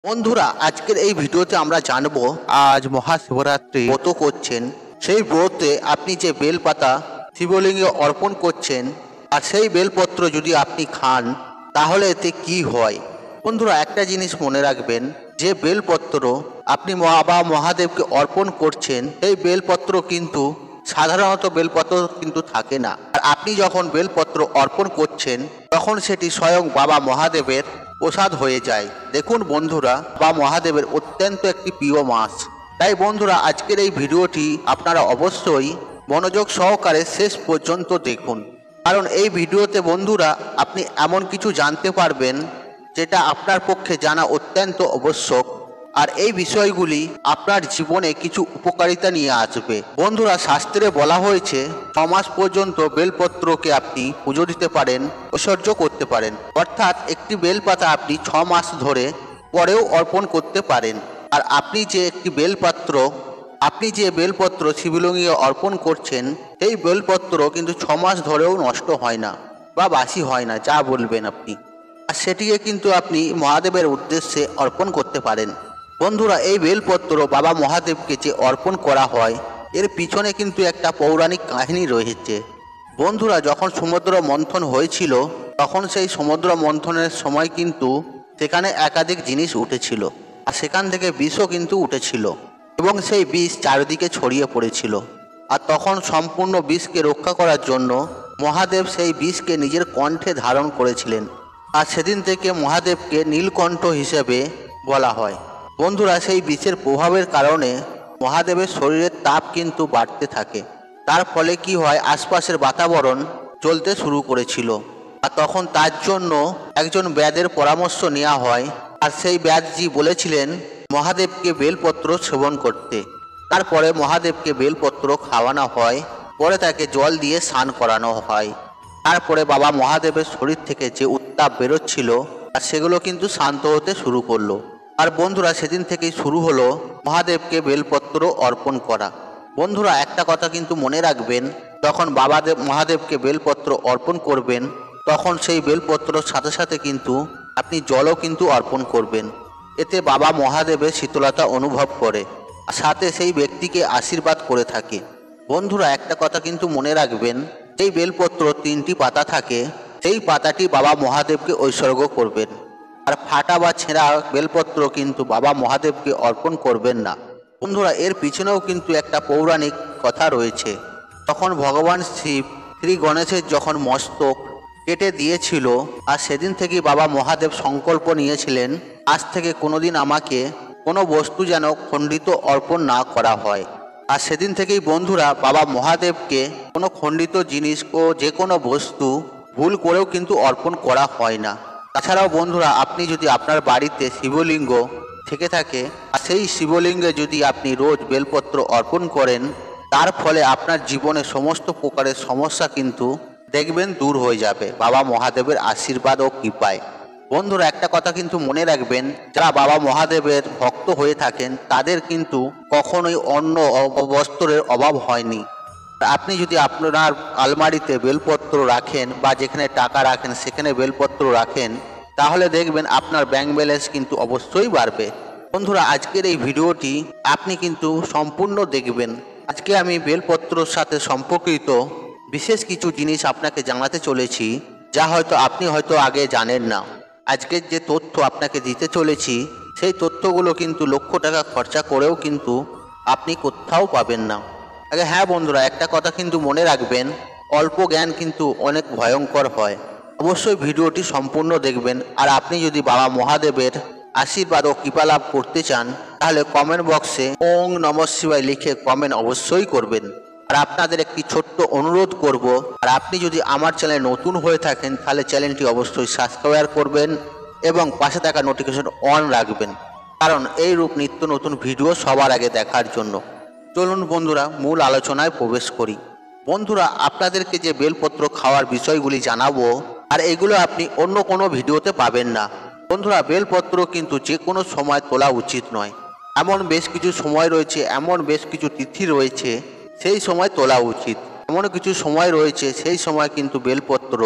বন্ধুরা, আজকের এই ভিডিওতে আমরা জানবো আজ মহাশিবরাত্রি ব্রত করছেন, সেই ব্রতে আপনি যে বেলপাতা শিবলিঙ্গে অর্পণ করছেন আর সেই বেলপত্র যদি আপনি খান তাহলে এতে কি হয়। বন্ধুরা, একটা জিনিস মনে রাখবেন, যে বেলপত্র আপনি বাবা মহাদেবকে অর্পণ করছেন সেই বেলপত্র কিন্তু সাধারণত বেলপত্র কিন্তু থাকে না। আর আপনি যখন বেলপত্র অর্পণ করছেন তখন সেটি স্বয়ং বাবা মহাদেবের প্রসাদ হয়ে যায়। দেখুন বন্ধুরা, বাবা মহাদেবের অত্যন্ত একটি প্রিয় মাস। তাই বন্ধুরা, আজকের এই ভিডিওটি আপনারা অবশ্যই মনোযোগ সহকারে শেষ পর্যন্ত দেখুন, কারণ এই ভিডিওতে বন্ধুরা আপনি এমন কিছু জানতে পারবেন যেটা আপনার পক্ষে জানা অত্যন্ত আবশ্যক, আর এই বিষয়গুলি আপনার জীবনে কিছু উপকারিতা নিয়ে আসবে। বন্ধুরা, শাস্ত্রে বলা হয়েছে 6 মাস পর্যন্ত বেলপত্রকে আপনি পুজো দিতে পারেন, ঐশ্বর্য করতে পারেন, অর্থাৎ একটি বেলপাতা আপনি 6 মাস ধরে পরেও অর্পণ করতে পারেন। আর আপনি যে বেলপত্র শিবলিঙ্গে অর্পণ করছেন সেই বেলপত্র কিন্তু 6 মাস ধরেও নষ্ট হয় না বা বাসি হয় না, যা বলবেন আপনি, আর সেটিকে কিন্তু আপনি মহাদেবের উদ্দেশ্যে অর্পণ করতে পারেন। বন্ধুরা, এই বেলপত্র বাবা মহাদেবকে যে অর্পণ করা হয় এর পিছনে কিন্তু একটা পৌরাণিক কাহিনী রয়েছে। বন্ধুরা, যখন সমুদ্র মন্থন হয়েছিল তখন সেই সমুদ্র মন্থনের সময় কিন্তু সেখানে একাধিক জিনিস উঠেছিল, আর সেখান থেকে বিষও কিন্তু উঠেছিল এবং সেই বিষ চারিদিকে ছড়িয়ে পড়েছিল। আর তখন সম্পূর্ণ বিষকে রক্ষা করার জন্য মহাদেব সেই বিষকে নিজের কণ্ঠে ধারণ করেছিলেন, আর সেদিন থেকে মহাদেবকে নীলকণ্ঠ হিসেবে বলা হয়। বন্ধুরা, সেই বিষের প্রভাবের কারণে মহাদেবের শরীরের তাপ কিন্তু বাড়তে থাকে, তার ফলে কি হয়, আশপাশের বাতাবরণ চলতে শুরু করেছিল। আর তখন তার জন্য একজন ব্যাদের পরামর্শ নেওয়া হয়, আর সেই ব্যাদজি বলেছিলেন মহাদেবকে বেলপত্র সেবন করতে। তারপরে মহাদেবকে বেলপত্র খাওয়ানো হয়, পরে তাকে জল দিয়ে স্নান করানো হয়। তারপরে বাবা মহাদেবের শরীর থেকে যে উত্তাপ বেরোচ্ছিল আর সেগুলো কিন্তু শান্ত হতে শুরু করলো। আর বন্ধুরা, সেদিন থেকেই শুরু হলো মহাদেবকে বেলপত্র অর্পণ করা। বন্ধুরা, একটা কথা কিন্তু মনে রাখবেন, যখন মহাদেবকে বেলপত্র অর্পণ করবেন তখন সেই বেলপত্রর সাথে সাথে কিন্তু আপনি জলও কিন্তু অর্পণ করবেন। এতে বাবা মহাদেবের শীতলতা অনুভব করে, আর সাথে সেই ব্যক্তিকে আশীর্বাদ করে থাকে। বন্ধুরা, একটা কথা কিন্তু মনে রাখবেন, এই বেলপত্র 3টি পাতা থাকে, সেই পাতাটি বাবা মহাদেবকে উৎসর্গ করবেন। আর ফাটা বা ছেঁড়া বেলপত্র কিন্তু বাবা মহাদেবকে অর্পণ করবেন না। বন্ধুরা, এর পিছনেও কিন্তু একটা পৌরাণিক কথা রয়েছে। তখন ভগবান শিব শ্রী গণেশের যখন মস্তক কেটে দিয়েছিল, আর সেদিন থেকেই বাবা মহাদেব সংকল্প নিয়েছিলেন, আজ থেকে কোনোদিন আমাকে কোনো বস্তু যেন খণ্ডিত অর্পণ না করা হয়। আর সেদিন থেকেই বন্ধুরা বাবা মহাদেবকে কোনো খণ্ডিত জিনিস ও যে কোনো বস্তু ভুল করেও কিন্তু অর্পণ করা হয় না। তাছাড়াও বন্ধুরা, আপনি যদি আপনার বাড়িতে শিবলিঙ্গ থেকে থাকে আর সেই শিবলিঙ্গে যদি আপনি রোজ বেলপত্র অর্পণ করেন, তার ফলে আপনার জীবনে সমস্ত প্রকারের সমস্যা কিন্তু দেখবেন দূর হয়ে যাবে বাবা মহাদেবের আশীর্বাদ ও কৃপায়। বন্ধুরা, একটা কথা কিন্তু মনে রাখবেন, যারা বাবা মহাদেবের ভক্ত হয়ে থাকেন তাদের কিন্তু কখনোই অন্ন বস্ত্রের অভাব হয়নি। আপনি যদি আপনার আলমারিতে বেলপত্র রাখেন বা যেখানে টাকা রাখেন সেখানে বেলপত্র রাখেন, তাহলে দেখবেন আপনার ব্যাংক ব্যালেন্স কিন্তু অবশ্যই বাড়বে। বন্ধুরা, আজকের এই ভিডিওটি আপনি কিন্তু সম্পূর্ণ দেখবেন। আজকে আমি বেলপত্রর সাথে সম্পর্কিত বিশেষ কিছু জিনিস আপনাকে জানাতে চলেছি, যা আপনি হয়তো আগে জানেন না। আজকের যে তথ্য আপনাকে দিতে চলেছি সেই তথ্যগুলো কিন্তু লক্ষ টাকা খরচা করেও কিন্তু আপনি কোথাও পাবেন না। আগে হ্যাঁ বন্ধুরা, একটা কথা কিন্তু মনে রাখবেন, অল্প জ্ঞান কিন্তু অনেক ভয়ঙ্কর হয়। অবশ্যই ভিডিওটি সম্পূর্ণ দেখবেন। আর আপনি যদি বাবা মহাদেবের আশীর্বাদ ও কৃপা লাভ করতে চান তাহলে কমেন্ট বক্সে ওং নমঃ শিবায় লিখে কমেন্ট অবশ্যই করবেন। আর আপনাদের একটি ছোট্ট অনুরোধ করব, আর আপনি যদি আমার চ্যানেলে নতুন হয়ে থাকেন তাহলে চ্যানেলটি অবশ্যই সাবস্ক্রাইব করবেন এবং পাশে থাকা নোটিফিকেশন অন রাখবেন, কারণ এই রূপ নিত্য নতুন ভিডিও সবার আগে দেখার জন্য। চলুন বন্ধুরা, মূল আলোচনায় প্রবেশ করি। বন্ধুরা, আপনাদেরকে যে বেলপত্র খাওয়ার বিষয়গুলি জানাবো, আর এগুলো আপনি অন্য কোনো ভিডিওতে পাবেন না। বন্ধুরা, বেলপত্র কিন্তু যে কোনো সময় তোলা উচিত নয়। এমন বেশ কিছু সময় রয়েছে, এমন বেশ কিছু তিথি রয়েছে সেই সময় তোলা উচিত। এমন কিছু সময় রয়েছে সেই সময় কিন্তু বেলপত্র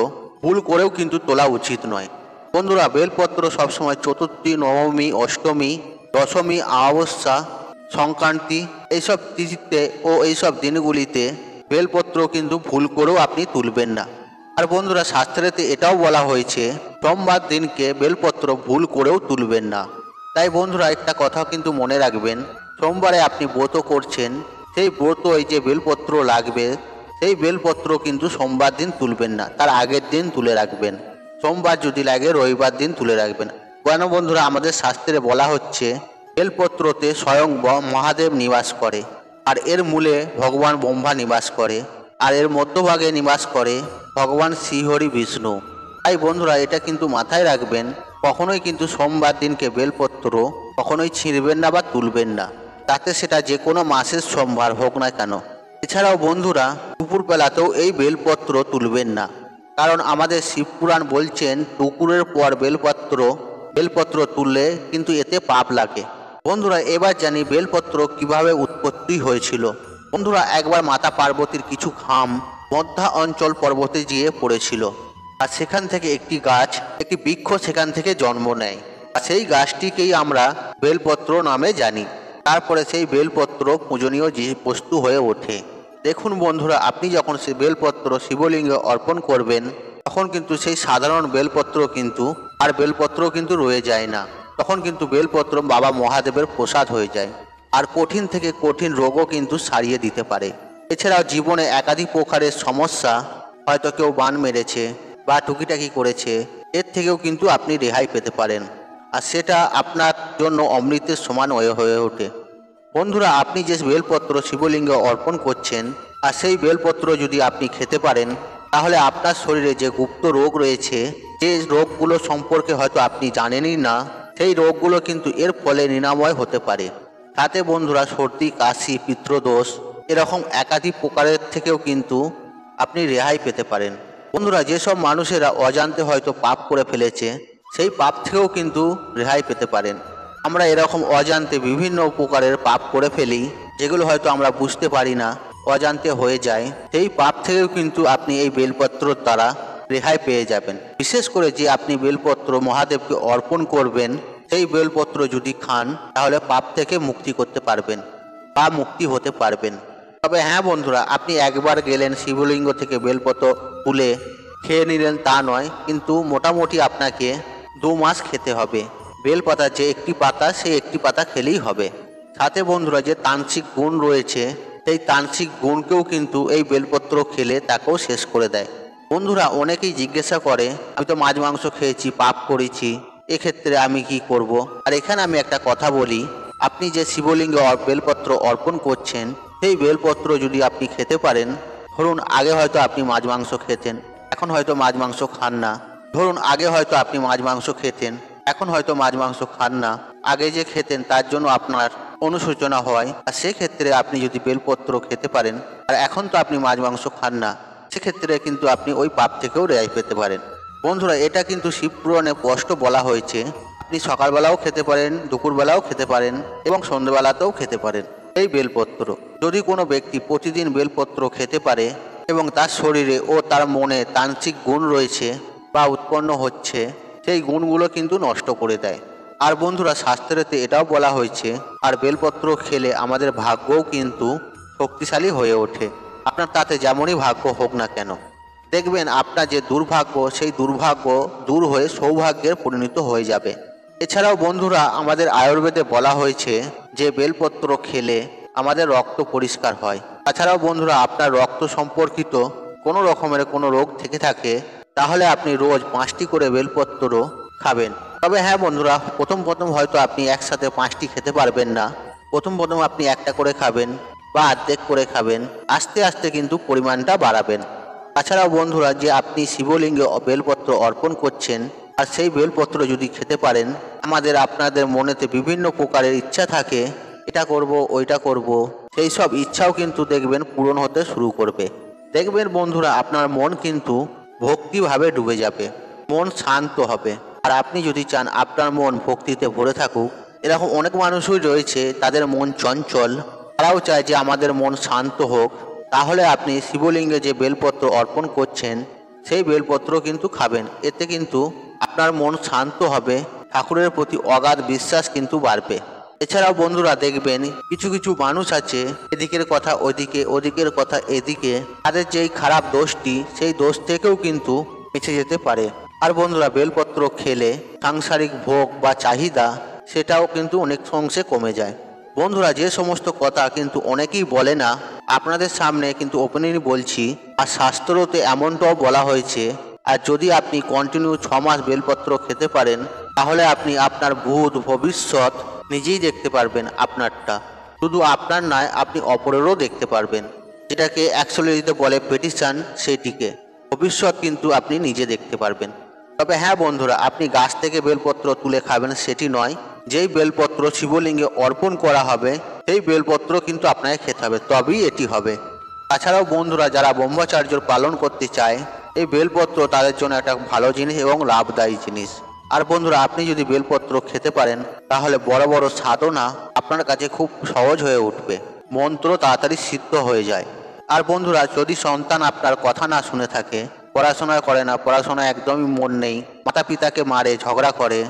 ভুল করেও কিন্তু তোলা উচিত নয়। বন্ধুরা, বেলপত্র সবসময় চতুর্থী, নবমী, অষ্টমী, দশমী, অমাবস্যা, সংক্রান্তি এইসব তিথিতে ও এইসব দিনগুলিতে বেলপত্র কিন্তু ভুল করেও আপনি তুলবেন না। আর বন্ধুরা, শাস্ত্রেতে এটাও বলা হয়েছে সোমবার দিনকে বেলপত্র ভুল করেও তুলবেন না। তাই বন্ধুরা, একটা কথা কিন্তু মনে রাখবেন, সোমবারে আপনি ব্রত করছেন, সেই ব্রত এই যে বেলপত্র লাগবে, সেই বেলপত্র কিন্তু সোমবার দিন তুলবেন না, তার আগের দিন তুলে রাখবেন। সোমবার যদি লাগে রবিবার দিন তুলে রাখবেন। কেন বন্ধুরা, আমাদের শাস্ত্রে বলা হচ্ছে বেলপত্রতে স্বয়ং মহাদেব নিবাস করে, আর এর মূলে ভগবান ব্রহ্মা নিবাস করে, আর এর মধ্যভাগে নিবাস করে ভগবান শ্রীহরি বিষ্ণু। তাই বন্ধুরা, এটা কিন্তু মাথায় রাখবেন, কখনোই কিন্তু সোমবার দিনকে বেলপত্র কখনোই ছিঁড়বেন না বা তুলবেন না, তাতে সেটা যে কোনো মাসের সোমবার হোক না কেন। এছাড়াও বন্ধুরা, দুপুরবেলাতেও এই বেলপত্র তুলবেন না, কারণ আমাদের শিবপুরাণ বলছেন দুপুরের পর বেলপত্র তুললে কিন্তু এতে পাপ লাগে। বন্ধুরা, এবার জানি বেলপত্র কিভাবে উৎপত্তি হয়েছিল। বন্ধুরা, একবার মাতা পার্বতীর কিছু খাম মধ্যা অঞ্চল পর্বতে গিয়ে পড়েছিল, আর সেখান থেকে একটি বৃক্ষ সেখান থেকে জন্ম নেয়, আর সেই গাছটিকেই আমরা বেলপত্র নামে জানি। তারপরে সেই বেলপত্র পূজনীয় বস্তু হয়ে ওঠে। দেখুন বন্ধুরা, আপনি যখন সেই বেলপত্র শিবলিঙ্গে অর্পণ করবেন, তখন কিন্তু সেই সাধারণ বেলপত্র কিন্তু রয়ে যায় না, তখন কিন্তু বেলপত্র বাবা মহাদেবের প্রসাদ হয়ে যায়, আর কঠিন থেকে কঠিন রোগও কিন্তু সারিয়ে দিতে পারে। এছাড়াও জীবনে একাধিক প্রকারের সমস্যা, হয়তো কেউ বান মেরেছে বা টুকিটাকি করেছে, এর থেকেও কিন্তু আপনি রেহাই পেতে পারেন, আর সেটা আপনার জন্য অমৃতের সমান হয়ে ওঠে। বন্ধুরা, আপনি যে বেলপত্র শিবলিঙ্গে অর্পণ করছেন, আর সেই বেলপত্র যদি আপনি খেতে পারেন, তাহলে আপনার শরীরে যে গুপ্ত রোগ রয়েছে, যে রোগগুলো সম্পর্কে হয়তো আপনি জানেনই না, সেই রোগগুলো কিন্তু এর ফলে নিরাময় হতে পারে। তাতে বন্ধুরা, সর্দি, কাশি, পিত্রদোষ এরকম একাধিক প্রকারের থেকেও কিন্তু আপনি রেহাই পেতে পারেন। বন্ধুরা, যেসব মানুষেরা অজান্তে হয়তো পাপ করে ফেলেছে, সেই পাপ থেকেও কিন্তু রেহাই পেতে পারেন। আমরা এরকম অজান্তে বিভিন্ন প্রকারের পাপ করে ফেলি, যেগুলো হয়তো আমরা বুঝতে পারি না, অজান্তে হয়ে যায়। সেই পাপ থেকেও কিন্তু আপনি এই বেলপত্রর দ্বারা রেহাই পেয়ে যাবেন। বিশেষ করে যে আপনি বেলপত্র মহাদেবকে অর্পণ করবেন, সেই বেলপত্র যদি খান, তাহলে পাপ থেকে মুক্তি করতে পারবেন বা মুক্তি হতে পারবেন। তবে হ্যাঁ বন্ধুরা, আপনি একবার গেলেন শিবলিঙ্গ থেকে বেলপত্র তুলে খেয়ে নিলেন তা নয়, কিন্তু মোটামুটি আপনাকে 2 মাস খেতে হবে। বেলপাতা যে একটি পাতা, সেই একটি পাতা খেলেই হবে। সাথে বন্ধুরা, যে তান্ত্রিক গুণ রয়েছে, সেই তান্ত্রিক গুণকেও কিন্তু এই বেলপত্র খেলে তাকেও শেষ করে দেয়। বন্ধুরা, অনেকেই জিজ্ঞাসা করে, আমি তো মাছ মাংস খেয়েছি, পাপ করেছি, এক্ষেত্রে আমি কি করব? আর এখানে আমি একটা কথা বলি, আপনি যে শিবলিঙ্গে বেলপত্র অর্পণ করছেন, সেই বেলপত্র যদি আপনি খেতে পারেন, ধরুন আগে হয়তো আপনি মাছ মাংস খেতেন, এখন হয়তো মাছ মাংস খান না। ধরুন আগে হয়তো আপনি মাছ মাংস খেতেন, এখন হয়তো মাছ মাংস খান না। আগে যে খেতেন তার জন্য আপনার অনুশোচনা হয়, আর সেক্ষেত্রে আপনি যদি বেলপত্র খেতে পারেন, আর এখন তো আপনি মাছ মাংস খান না, সেক্ষেত্রে কিন্তু আপনি ওই পাপ থেকেও রেহাই পেতে পারেন। বন্ধুরা, এটা কিন্তু শিবপুরাণে স্পষ্ট বলা হয়েছে, আপনি সকালবেলাও খেতে পারেন, দুপুরবেলাও খেতে পারেন এবং সন্ধ্যেবেলাতেও খেতে পারেন এই বেলপত্র। যদি কোনো ব্যক্তি প্রতিদিন বেলপত্র খেতে পারে এবং তার শরীরে ও তার মনে তান্ত্রিক গুণ রয়েছে বা উৎপন্ন হচ্ছে, সেই গুণগুলো কিন্তু নষ্ট করে দেয়। আর বন্ধুরা, শাস্ত্রেতে এটাও বলা হয়েছে, আর বেলপত্র খেলে আমাদের ভাগ্যও কিন্তু শক্তিশালী হয়ে ওঠে। আপনার তাতে যেমনই ভাগ্য হোক না কেন, দেখবেন আপনার যে দুর্ভাগ্য, সেই দুর্ভাগ্য দূর হয়ে সৌভাগ্যের পরিণত হয়ে যাবে। এছাড়াও বন্ধুরা, আমাদের আয়ুর্বেদে বলা হয়েছে যে বেলপত্র খেলে আমাদের রক্ত পরিষ্কার হয়। তাছাড়াও বন্ধুরা, আপনার রক্ত সম্পর্কিত কোনো রকমের কোনো রোগ থেকে থাকে, তাহলে আপনি রোজ 5টি করে বেলপত্র খাবেন। তবে হ্যাঁ বন্ধুরা, প্রথম হয়তো আপনি একসাথে 5টি খেতে পারবেন না। প্রথম আপনি একটা করে খাবেন বা অর্ধেক করে খাবেন, আস্তে আস্তে কিন্তু পরিমাণটা বাড়াবেন। তাছাড়াও বন্ধুরা, যে আপনি শিবলিঙ্গে বেলপত্র অর্পণ করছেন, আর সেই বেলপত্র যদি খেতে পারেন, আপনাদের মনেতে বিভিন্ন প্রকারের ইচ্ছা থাকে, এটা করব ওইটা করব, সেই সব ইচ্ছাও কিন্তু দেখবেন পূরণ হতে শুরু করবে। দেখবেন বন্ধুরা, আপনার মন কিন্তু ভক্তিভাবে ডুবে যাবে, মন শান্ত হবে। আর আপনি যদি চান আপনার মন ভক্তিতে ভরে থাকুক, এরকম অনেক মানুষই রয়েছে তাদের মন চঞ্চল, তারাও চায় যে আমাদের মন শান্ত হোক, তাহলে আপনি শিবলিঙ্গে যে বেলপত্র অর্পণ করছেন, সেই বেলপত্র কিন্তু খাবেন। এতে কিন্তু আপনার মন শান্ত হবে, ঠাকুরের প্রতি অগাধ বিশ্বাস কিন্তু বাড়বে। এছাড়াও বন্ধুরা দেখবেন কিছু কিছু মানুষ আছে, এদিকের কথা ওইদিকে, ওদিকের কথা এদিকে, তাদের যেই খারাপ দোষটি সেই দোষ থেকেও কিন্তু বেঁচে যেতে পারে। আর বন্ধুরা বেলপত্র খেলে সাংসারিক ভোগ বা চাহিদা সেটাও কিন্তু অনেক অংশে কমে যায়। বন্ধুরা যে সমস্ত কথা কিন্তু অনেকেই বলে না, আপনাদের সামনে কিন্তু ওপেনলি বলছি। আর শাস্ত্রতে এমনটাও বলা হয়েছে, আর যদি আপনি কন্টিনিউ 6 মাস বেলপত্র খেতে পারেন, তাহলে আপনি আপনার ভূত ভবিষ্যৎ নিজেই দেখতে পারবেন। আপনারটা শুধু আপনার নয়, আপনি অপরেরও দেখতে পারবেন। যেটাকে অ্যাকচুয়ালিতে বলে পেটিশন, সেটিকে ভবিষ্যৎ কিন্তু আপনি নিজে দেখতে পারবেন। তবে হ্যাঁ বন্ধুরা, আপনি গাছ থেকে বেলপত্র তুলে খাবেন সেটি নয়। যেই বেলপত্র শিবলিঙ্গে অর্পণ করা হবে সেই বেলপত্র কিন্তু আপনাকে খেতে হবে, তবেই এটি হবে। তাছাড়াও বন্ধুরা যারা ব্রহ্মচর্য পালন করতে চায়, এই বেলপত্র তাদের জন্য একটা ভালো জিনিস এবং লাভদায়ী জিনিস। আর বন্ধুরা আপনি যদি বেলপত্র খেতে পারেন, তাহলে বড় বড় সাধনা আপনার কাছে খুব সহজ হয়ে উঠবে, মন্ত্র তাড়াতাড়ি সিদ্ধ হয়ে যায়। আর বন্ধুরা যদি সন্তান আপনার কথা না শুনে থাকে, পড়াশোনা করে না, পড়াশোনায় একদমই মন নেই, মাতা পিতাকে মারে, ঝগড়া করে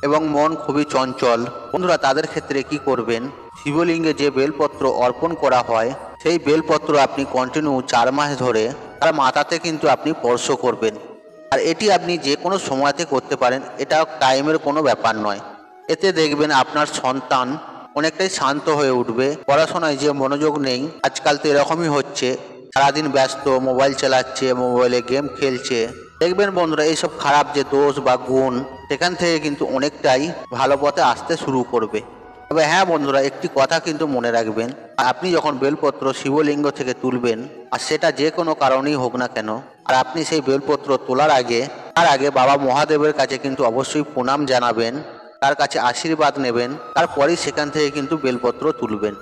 এবং মন খুবই চঞ্চল, বন্ধুরা তাদের ক্ষেত্রে কি করবেন, শিবলিঙ্গে যে বেলপত্র অর্পণ করা হয় সেই বেলপত্র আপনি কন্টিনিউ 4 মাস ধরে তার মাথাতে কিন্তু আপনি স্পর্শ করবেন। আর এটি আপনি যে কোনো সময়তে করতে পারেন, এটা টাইমের কোনো ব্যাপার নয়। এতে দেখবেন আপনার সন্তান অনেকটাই শান্ত হয়ে উঠবে। পড়াশোনায় যে মনোযোগ নেই, আজকাল তো এরকমই হচ্ছে, সারাদিন ব্যস্ত, মোবাইল চালাচ্ছে, মোবাইলে গেম খেলছে, দেখবেন বন্ধুরা এইসব খারাপ যে দোষ বা গুণ সেখান থেকে কিন্তু অনেকটাই ভালো পথে আসতে শুরু করবে। তবে হ্যাঁ বন্ধুরা একটি কথা কিন্তু মনে রাখবেন, আপনি যখন বেলপত্র শিবলিঙ্গ থেকে তুলবেন, আর সেটা যে কোনো কারণেই হোক না কেন, আর আপনি সেই বেলপত্র তোলার আগে তার আগে বাবা মহাদেবের কাছে কিন্তু অবশ্যই প্রণাম জানাবেন, তার কাছে আশীর্বাদ নেবেন, তারপরেই সেখান থেকে কিন্তু বেলপত্র তুলবেন।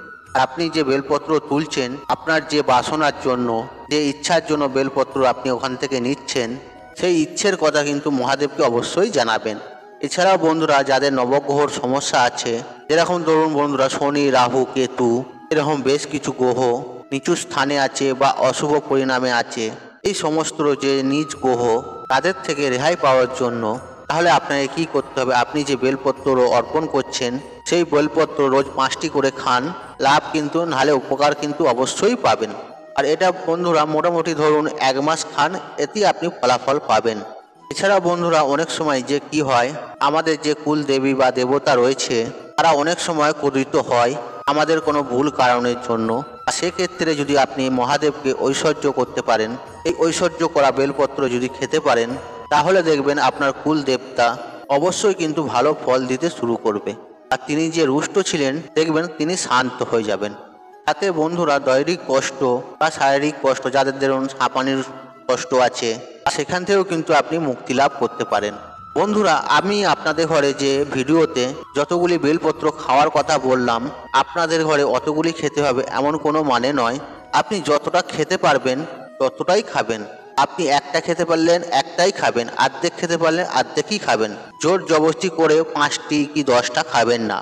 আপনি যে বেলপত্র তুলছেন, আপনার যে বাসনার জন্য, যে ইচ্ছার জন্য বেলপত্র আপনি ওখান থেকে নিচ্ছেন, সেই ইচ্ছের কথা কিন্তু মহাদেবকে অবশ্যই জানাবেন। এছাড়াও বন্ধুরা যাদের নবগ্রহর সমস্যা আছে, যেরকম ধরুন বন্ধুরা শনি, রাহু, কেতু, এরকম বেশ কিছু গ্রহ নিচু স্থানে আছে বা অশুভ পরিণামে আছে, এই সমস্ত যে নিজ গ্রহ তাদের থেকে রেহাই পাওয়ার জন্য তাহলে আপনাকে কি করতে হবে, আপনি যে বেলপত্র অর্পণ করছেন সেই বেলপত্র রোজ 5টি করে খান, লাভ কিন্তু নাহলে উপকার কিন্তু অবশ্যই পাবেন। আর এটা বন্ধুরা মোটামুটি ধরুন 1 মাস খান, এতেই আপনি ফলাফল পাবেন। এছাড়া বন্ধুরা অনেক সময় যে কি হয়, আমাদের যে কুল দেবী বা দেবতা রয়েছে তারা অনেক সময় ক্রোধিত হয় আমাদের কোনো ভুল কারণের জন্য। সেক্ষেত্রে যদি আপনি মহাদেবকে ঐশ্বর্য করতে পারেন, এই ঐশ্বর্য করা বেলপত্র যদি খেতে পারেন, তাহলে দেখবেন আপনার কুল দেবতা অবশ্যই কিন্তু ভালো ফল দিতে শুরু করবে। আর তিনি যে রুষ্ট ছিলেন দেখবেন তিনি শান্ত হয়ে যাবেন। তাতে বন্ধুরা দৈহিক কষ্ট বা শারীরিক কষ্ট, যাদের ধরুন হাঁপানির কষ্ট আছে, সেখান থেকেও কিন্তু আপনি মুক্তি লাভ করতে পারেন। বন্ধুরা আমি আপনাদের ঘরে যে ভিডিওতে যতগুলি বেলপত্র খাওয়ার কথা বললাম, আপনাদের ঘরে অতগুলি খেতে হবে এমন কোনো মানে নয়। আপনি যতটা খেতে পারবেন ততটাই খাবেন। আপনি একটা খেতে পারলেন একটাই খাবেন, অর্ধেক খেতে পারলেন অর্ধেকই খাবেন। জোর জবরদস্তি করে 5টি কি 10টা খাবেন না।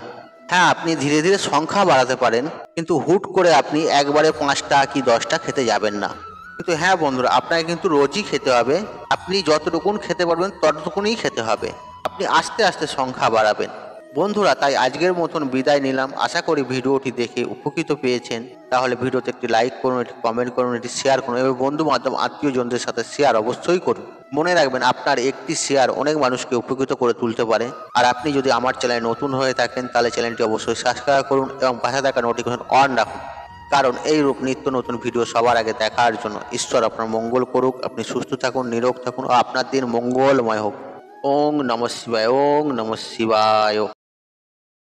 হ্যাঁ আপনি ধীরে ধীরে সংখ্যা বাড়াতে পারেন, কিন্তু হুট করে আপনি একবারে 5টা কি 10টা খেতে যাবেন না। কিন্তু হ্যাঁ বন্ধুরা আপনাকে কিন্তু রোজই খেতে হবে, আপনি যতটুকুন খেতে পারবেন ততটুকুনই খেতে হবে, আপনি আস্তে আস্তে সংখ্যা বাড়াবেন। বন্ধুরা তাই আজকের মতন বিদায় নিলাম। আশা করি ভিডিওটি দেখে উপকৃত পেয়েছেন। তাহলে ভিডিওতে একটি লাইক করুন, একটি কমেন্ট করুন, একটি শেয়ার করুন এবং বন্ধু বান্ধব আত্মীয়জনদের সাথে শেয়ার অবশ্যই করুন। মনে রাখবেন আপনার একটি শেয়ার অনেক মানুষকে উপকৃত করে তুলতে পারে। আর আপনি যদি আমার চ্যানেলে নতুন হয়ে থাকেন তাহলে চ্যানেলটি অবশ্যই সাবস্ক্রাইব করুন এবং পাশে থাকা নোটিফিকেশন অন রাখুন, কারণ এই রূপ নিত্য নতুন ভিডিও সবার আগে দেখার জন্য। ঈশ্বর আপনার মঙ্গল করুক, আপনি সুস্থ থাকুন, নিরোগ থাকুন ও আপনার দিন মঙ্গলময় হোক। ওং নমঃ শিবায়, ওং নমঃ শিবায়।